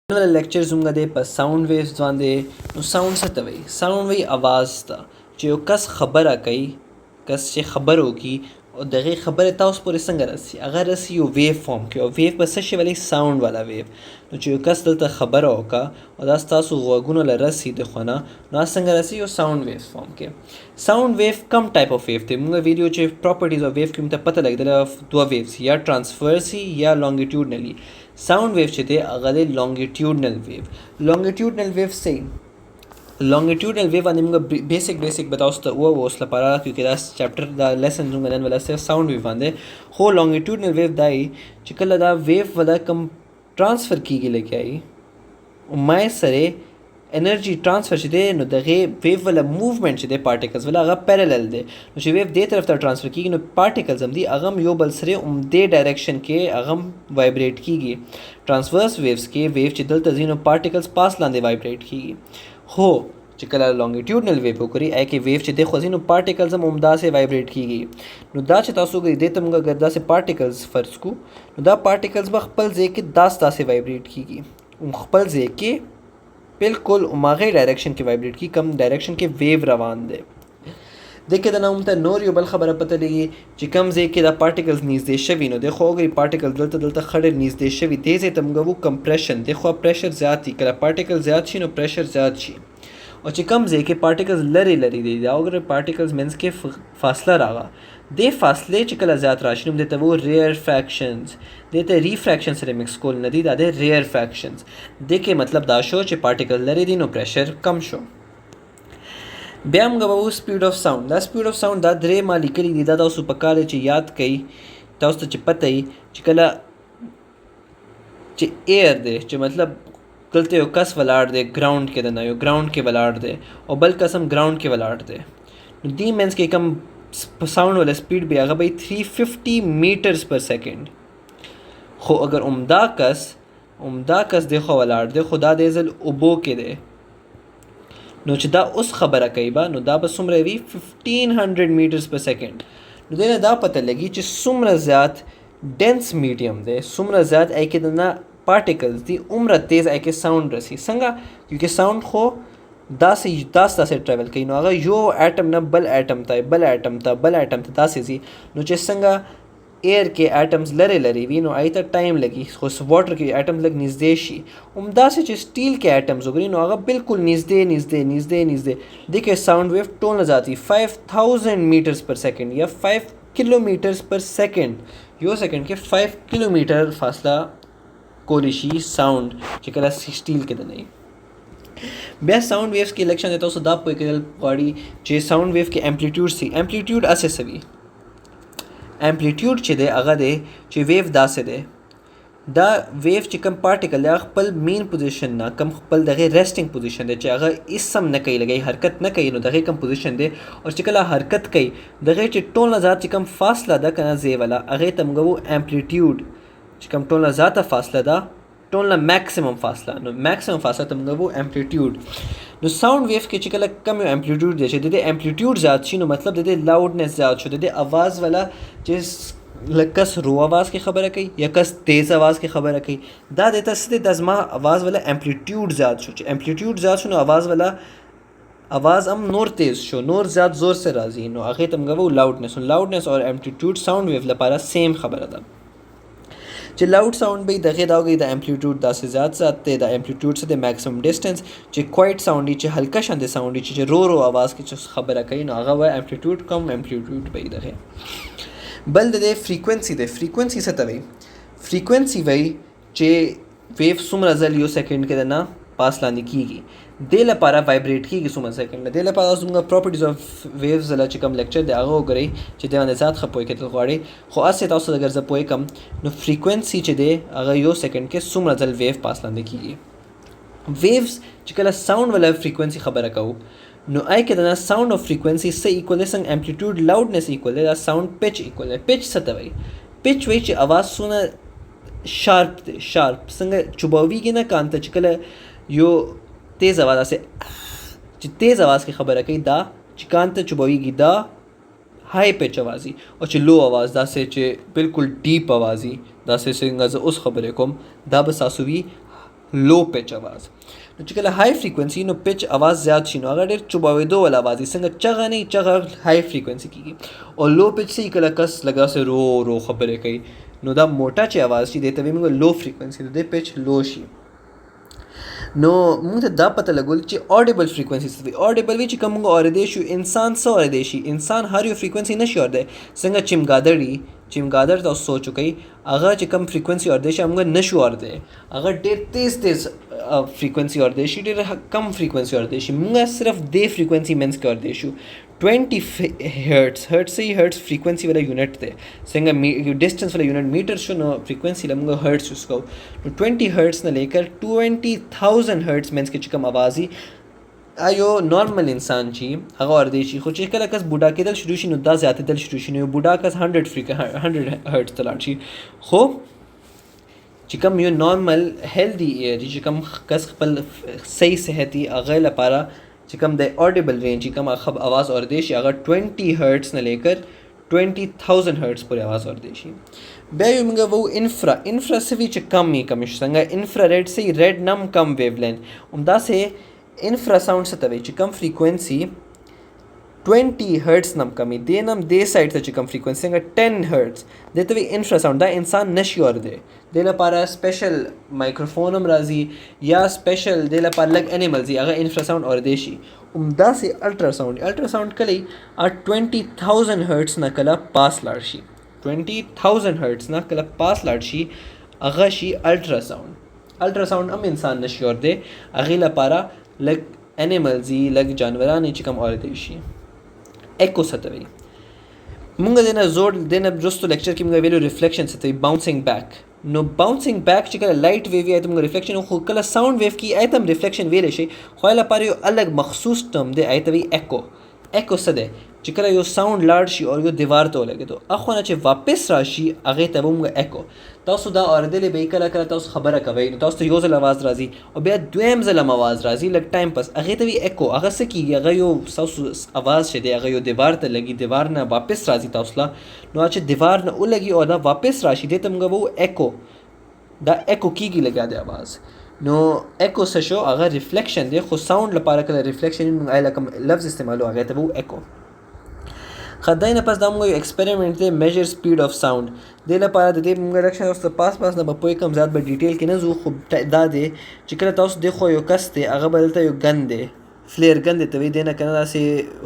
वाला लेक्चर ज़ूंगा दे पर साउंड वेव्स वांदे नो साउंड सतवई साउंड वही आवाज़ ता जो कस खबर कई कस चे खबर होगी और दगे खबर था उस पर संग रसी अगर रसी यो वेव फॉर्म के और वेव बस से वाली साउंड वाला वेव तो जो कस दलता खबर होगा और दास्ता सु गुना ला रसी देखना ना संग रसी यो साउंड वेव फॉर्म के sound wave come type of wave थे मुंगा वीडियो चे प्रॉपर्टीज ऑफ वेव की मुझे पता लग दला दो वेव्स या ट्रांसवर्सी या लॉन्गिट्यूडनली साउंड वेव चे थे अगले लॉन्गिट्यूडनल वेव से लॉन्गिट्यूडनल वेव आणि मग बेसिक बताओस तर वो उसला पारा क्योंकि दास चैप्टर दा लेसन जुंगा नन वाला से साउंड वेव वांदे हो लॉन्गिट्यूडनल वेव दाई चिकल दा वेव वाला कम ट्रांसफर की गेले क्या आई उमाय सरे एनर्जी ट्रांसफर छदे नो दगे वेव वाला मूवमेंट छदे पार्टिकल्स वाला अगा पैरेलल दे नो चे वेव दे तरफ ता ट्रांसफर की नो पार्टिकल्स हम दी अगम यो बल सरे दे डायरेक्शन के अगम वाइब्रेट की गी ट्रांसवर्स वेव्स के वेव चिदल तजीनो पार्टिकल्स पास लांदे वाइब्रेट की हो चिकला लॉन्गिट्यूडनल वेव करी ऐ के वेव चे देखो नो पार्टिकल्स हम उमदा से वाइब्रेट की गई नो दा चे तासु गई दे तमगा गदा से पार्टिकल्स फर्ज को नो दा पार्टिकल्स बखपल जे के दास्ता से वाइब्रेट की गई खपल जे के बिल्कुल उमागे डायरेक्शन के वाइब्रेट की कम डायरेक्शन के वेव रवान दे देखे दा नाम ता नोर यो बल खबर पता लगी चिकम जे के दा पार्टिकल्स नीज दे शवी नो देखो गई पार्टिकल दलता खड़े नीज दे शवी दे से तमगा वो कंप्रेशन देखो प्रेशर ज्यादा कला पार्टिकल ज्यादा छी नो प्रेशर ज्यादा छी और चिकम जे के पार्टिकल्स लरी दे जाओ अगर पार्टिकल्स मींस के फासला रहा दे फासले चिकला ज्यादा राशि देते वो रेयर फ्रैक्शंस देते रिफ्रैक्शन से मिक्स कोल नदी दादे रेयर फ्रैक्शंस देखे मतलब दाशो चे पार्टिकल लरी दिनो प्रेशर कम शो ब्याम गबाऊ स्पीड ऑफ साउंड दा स्पीड ऑफ साउंड दा द्रे माली कली दी दादा उस पकाले चे याद कई ताउस तो चिपतई चिकला चे एयर दे चे मतलब गलते हो कस वलाड़ दे ग्राउंड के दना यो ग्राउंड के वलाड़ दे और बल कसम ग्राउंड के वलाड़ दे दी मेंस के कम साउंड वाला स्पीड भी आगा भाई 350 मीटर्स पर सेकंड हो अगर उम्दा कस देखो वलाड़ दे खुदा दे जल उबो के दे नोचदा उस खबर कई बा नो दा बस सुमरे भी 1500 मीटर्स पर सेकंड नो देना दा पता लगी च सुमरा ज़्याद डेंस मीडियम दे सुमरा ज़्याद ऐ के दना पार्टिकल्स दी उम्र तेज़ ऐ के साउंड रसी संगा क्योंकि साउंड खो दास से ट्रैवल कई नो अगर यो एटम ना बल एटम था दास जी नो चे संगा एयर के एटम्स लरे वी नो आई तक टाइम लगी वाटर के एटम्स लग निजदेशी उमदा से स्टील के एटम्स हो गई नो अगर बिल्कुल निजदे देखिए साउंड वेव टोन जाती 5000 मीटर्स पर सेकंड या 5 किलोमीटर्स पर सेकंड यो सेकंड के 5 किलोमीटर फासला कोलिशी साउंड चिकला स्टील के दने बेस्ट साउंड वेव्स की इलेक्शन देता हूँ दाप पोइकल बॉडी जे साउंड वेव के एम्पलीट्यूड सी एम्पलीट्यूड असे सभी एम्पलीट्यूड चे दे अगा दे चे वेव दा से दे दा वेव चिकम पार्टिकल या खपल मेन पोजीशन ना कम खपल दगे रेस्टिंग पोजीशन दे चे अगर इस सम न कई लगे हरकत न कई नो दगे कम पोजीशन दे और चिकला हरकत कई दगे चे टोल ना जात चिकम फासला दा कना जे वाला अगे तमगा वो एम्पलीट्यूड चिकम टोल ना जाता फासला दा टोन मैक्सिमम फासला तमगा वो एम्पलीट्यूड नो साउंड वेव के चिकला कम एम्पलीट्यूड दे दे एम्पलीट्यूड ज़्यादा छी नो मतलब दे लाउडनेस ज़्यादा छो दे आवाज़ वाला जिस कस रो आवाज़ की खबर है कही या कस तेज़ आवाज़ की खबर है कही दा देता सीधे दजमा आवाज़ वाला एम्पलीट्यूड ज़्यादा छो नो आवाज़ वाला आवाज़ हम नोर तेज़ शो नोर ज़्यादा ज़ोर से राजी नो आगे तमगा वो लाउडनेस और एम्पलीट्यूड साउंड वेव लपारा सेम खबर है जे लाउड साउंड भी दगे दाओगे द एम्पलीट्यूड दा से ज़्यादा ते द एम्पलीट्यूड से the maximum distance J quite sound चे हल्का शांति साउंड चे रो आवाज़ की खबर है कहीं ना आगा हुआ एम्पलीट्यूड कम एम्पलीट्यूड भी दगे बल दे फ्रीक्वेंसी से तवई फ्रीक्वेंसी वही जे वेव सुमर अजल यो सेकंड के दना पास लाने की गई दे ला पारा वाइब्रेट की सुमर सेकंड दे ला पारा दूंगा प्रॉपर्टीज ऑफ वेव्स ला चिकम लेक्चर दे आगो गई चे देवाने ज़ात खपोई के तो गाड़ी खो आज से ताउस अगर जपोई कम नो फ्रीक्वेंसी चे दे अगर यो सेकंड के सुमर अजल वेव पास लाने की गई वेव्स चिकला साउंड वाला फ्रीक्वेंसी खबर कहूँ नो आई के दना साउंड ऑफ फ्रीक्वेंसी से इक्वल है संग एम्पलीट्यूड लाउडनेस इक्वल है साउंड पिच इक्वल है पिच सतवई पिच वही आवाज़ सुना शार्प संग चुबावी की ना कांत चिकला यो तेज़ आवाज़ से तेज़ आवाज़ की खबर है कहीं दा चिकांत चुबावी की दा हाई पिच आवाज़ी और चे लो आवाज़ दा से चे बिल्कुल डीप आवाज़ी दा से सिंगज उस खबर को दा बसासुवी लो पिच आवाज़. نو چې کله های فریکوینسي نو پچ आवाज زیات شي نو هغه ډېر چوباوېدو والا आवाज څنګه چغه نه چغه های فریکوینسي کېږي او لو پچ سي کله کس لګا سه رو رو خبرې کوي نو دا موټا چې आवाज شي دته موږ لو فریکوینسي د پچ لو شي نو موږ ته دا پته لګول چې audible frequency څه دی audible وی چې کوم موږ اورېدی شو انسان څه اورېدی شي انسان هر یو فریکوینسي نشي اورېدی څنګه چمګادر تاسو سوچ وکئ هغه چې کم فریکوینسي اورېدی شي موږ نشو اورېدی هغه ډېر تیز فریکوینسي اورېدی شي ډېر کم فریکوینسي اورېدی شي موږ صرف د فریکوینسي منځ کې اورېدی شو 20 hertz صحیح hertz frequency वाला यूनिट थे څنګه डिस्टेंस वाला यूनिट मीटर शो नो frequency लमगा hertz यूज को 20 hertz न लेकर 20000 hertz में इसके चिकम आवाज़ी आयो नॉर्मल इंसान जी हगा और देशी खुद चिकला कस बुढ़ा के दल शुरू शी नुदा ज़्यादा दल शुरू शी नो बुढ़ा कस 100 hertz तलाची खो चिकम यो नॉर्मल हेल्दी जी चिकम कस पल सही सेहती अगल पारा चिकम द ऑडिबल रेंज चिकम अखब आवाज़ और देशी अगर 20 हर्ट्स न लेकर 20,000 हर्ट्स पर आवाज़ और देशी बेयुमगा वो इंफ्रा से भी कम ही कमिश संगा इंफ्रा रेड से रेड नम कम वेवलेंथ उमदा से इंफ्रा साउंड से तवे चिकम फ्रीक्वेंसी 20 हर्ट्स नम कमी दे नम दे साइड से चिकम फ्रीक्वेंसी का 10 हर्ट्स देते हुए इंफ्रा साउंड दा इंसान नशी और देला पारा स्पेशल माइक्रोफोनम राजी या स्पेशल देला पार लग एनिमल्स अगर इंफ्रा साउंड और देशी उमदा से अल्ट्रासाउंड कली आ 20,000 हर्ट्स न कला पास लाड़शी 20,000 हर्ट्स न कला पास लाड़शी अगशी अल्ट्रासाउंड हम इंसान नशी और दे अगला पारा लग एनिमल्स लग जानवरानी चिकम और देशी एको सतवी मुंगा देना जोर देना जस्तो लेक्चर की मुंगा वेलो रिफ्लेक्शन सतवी बाउंसिंग बैक नो बाउंसिंग बैक चिकला लाइट वेव आयतम मुंगा रिफ्लेक्शन खो कला साउंड वेव की आयतम रिफ्लेक्शन वेले शे खोला पारियो अलग मखसूस टर्म दे आयतवी एको सदे चिकला यो साउंड लार्ड शी और यो दीवार तो लगे तो अखोना चे वापस राशि आगे तब मुंगा एको तासु दा और दिले बे कला तासु खबर कवई तासु यो जल आवाज राजी और बे द्वेम जल आवाज राजी लग टाइम पास आगे तभी एको अगर से की अगर यो सासु आवाज छे दे अगर यो दीवार त लगी दीवार ना वापस राजी तासला नो आचे दीवार ना उ लगी और दा वापस राशि दे तमगा वो एको की लगा दे आवाज नो एको से शो अगर रिफ्लेक्शन दे खो साउंड लपारा कला रिफ्लेक्शन आइला कम लफ्ज इस्तेमाल हो आगे तब वो एको खदाइन पास दाम कोई एक्सपेरिमेंट दे मेजर स्पीड ऑफ साउंड देला पारा दे मुंगा रक्षा उस पास ना बपोय कम ज्यादा ब डिटेल के न जो खूब दा दे चिकला तास देखो यो कस्ते अगर बदलता यो गन दे फ्लेयर गन दे तवी देना कना से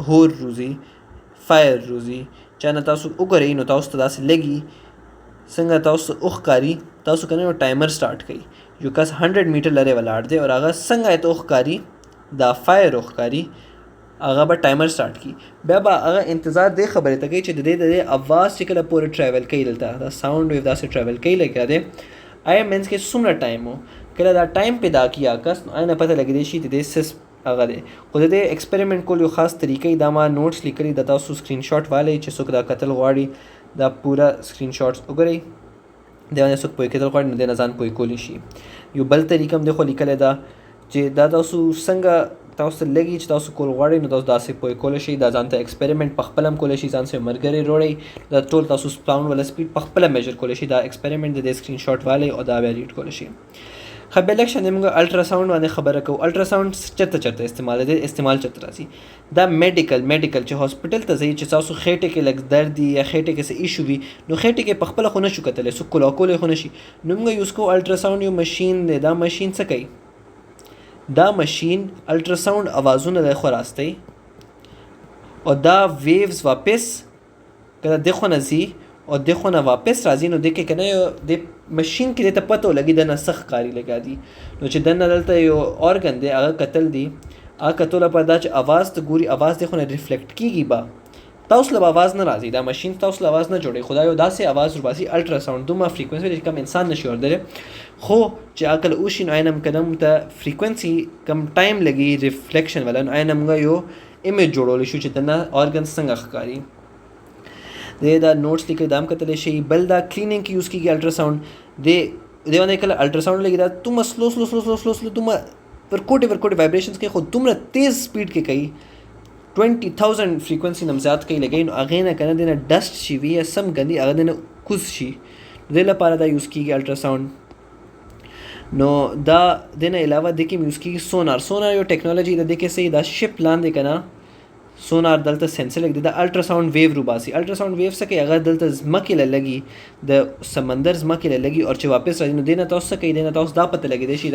होर रोजी फायर रोजी चाना तासु उगरे नो तास तदा से लगी संगा तास उखकारी तासु कने टाइमर स्टार्ट कई यो कस 100 मीटर लरे वाला आड़ दे और अगर संगा तो उखकारी दा फायर उखकारी आगा बा टाइमर स्टार्ट की बाबा अगर इंतज़ार दे खबर तक कि दे आवाज़ चिकला पूरे ट्रैवल कई ललता था साउंड वेव दा से ट्रैवल कई लगे दे आया मीन्स के सुमरा टाइम हो कला दा टाइम पे दा किया कस आना पता लगे देशी दे सिस आगा दे खुद दे एक्सपेरिमेंट को खास तरीके दामा नोट्स लिखरी दता सु स्क्रीनशॉट वाले चसुक दा कतल वाड़ी दा पूरा स्क्रीनशॉट्स उगरे देवाने सुक पोई कतल वाड़ी देना जान पोई कोलिशी यो बल तरीकम देखो लिखले दा जे दादा सु संगा तासु लगी چې تاسو کول غواړئ نو تاسو داسې پوي کول شي دا ځان ته ایکسپریمنٹ پخپلم کول شي ځان سره مرګري روړی دا ټول تاسو ساوند ولا سپیډ پخپل میجر کول شي دا ایکسپریمنٹ د سکرین شاٹ والے او دا ویلیډ کول شي خبر لکشن موږ الټرا ساوند باندې خبره کو الټرا ساوند چرته استعمال چرته راځي دا میډیکل چې هاسپټل ته ځي چې تاسو خېټه کې لګ درد یا خېټه کې څه ایشو وي نو خېټه کې پخپل خو نه شو کتل سو کول خو نشي نو موږ یوز کو الټرا ساوند یو ماشين دا ماشين څه کوي دا ماشین الټراساوند आवाजونه د خوراسته او دا ویوز واپس کله دغه نزي او دغه نه واپس راځي نو دغه کنه د ماشین کې ته پته لګي د نسخ کاری لګا دي نو چې دنه دلته یو اورګن دی هغه قتل دی هغه کتل په دا چې आवाज ته ګوري आवाज دغه نه ریفلیکټ کیږي با تاسو له आवाज نه راځي دا ماشین تاسو له आवाज نه جوړي خدای یو داسې आवाज ورباسي الټراساوند دومره فریکوئنسي چې کم انسان نشي اوردل خو چې عقل اوشین عینم قدم ته فریکوئنسي کم ټایم لګي ریفلیکشن ولا عینم یو ایمیج جوړول شو چې دنه اورګن څنګه ښکاری دا نوٹس لیکي دام کتل شي بل دا کلینینګ کی یوز کیږي الټراساوند دیونه کله الټراساوند لګي دا تم سلو تم ورکوټ وایبریشنز کې خو دومره تیز سپیډ کې کوي 20,000 फ्रीक्वेंसी नमजात कई लगे नो आगे ना करना देना डस्ट शी भी या सम गंदी आगे देना कुछ शी दिला पारा दा यूज़ की अल्ट्रासाउंड نو دا دینه علاوه د کې یوز کیږي سونار یو ټیکنالوژي د دې کې سي دا شپ لاندې کنه سونار دلته سنسر لګي د الټراساوند ویو روباسي الټراساوند ویو څه کوي هغه دلته زمکه لګي د سمندر زمکه لګي او چې واپس راځي نو دینه تاسو کوي دینه تاسو دا پته لګي دی چې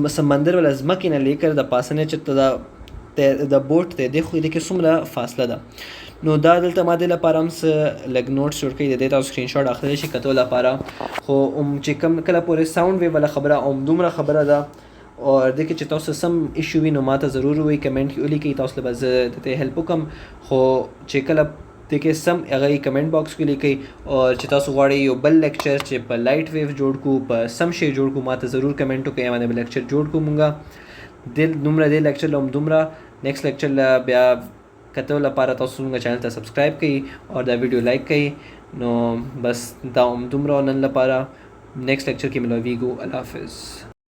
دا سمندر ولا زمکه نه لیکر د پاسنه چې د بوټ ته د خو د کې څومره فاصله ده نو دا دلته ما د لپاره هم څه لګ نوټس جوړ کړي د دې تاسو سکرین شاټ اخلئ شي کتو لپاره خو چې کم کله پورې ساوند ویو ولا خبره دومره خبره ده او د کې چې تاسو سم ایشو وي نو ماته ضرور وي کمنټ کې ولیکئ تاسو له به ته هیلپ وکم خو چې کله د کې سم هغه کمنټ باکس کې لیکئ او چې تاسو غواړئ یو بل لیکچر چې په لایټ ویو جوړ کو په سم شی جوړ کو ماته ضرور کمنټ وکړئ باندې بل لیکچر جوړ کو مونږه د دومره د لیکچر لوم دومره نیکسٹ لیکچر بیا کتو لپاره تاسو موږ چینل ته سبسکرایب کړئ او دا ویډیو لایک کړئ نو بس دا دومره نن لپاره نیکسٹ لیکچر کې ملويږو الله حافظ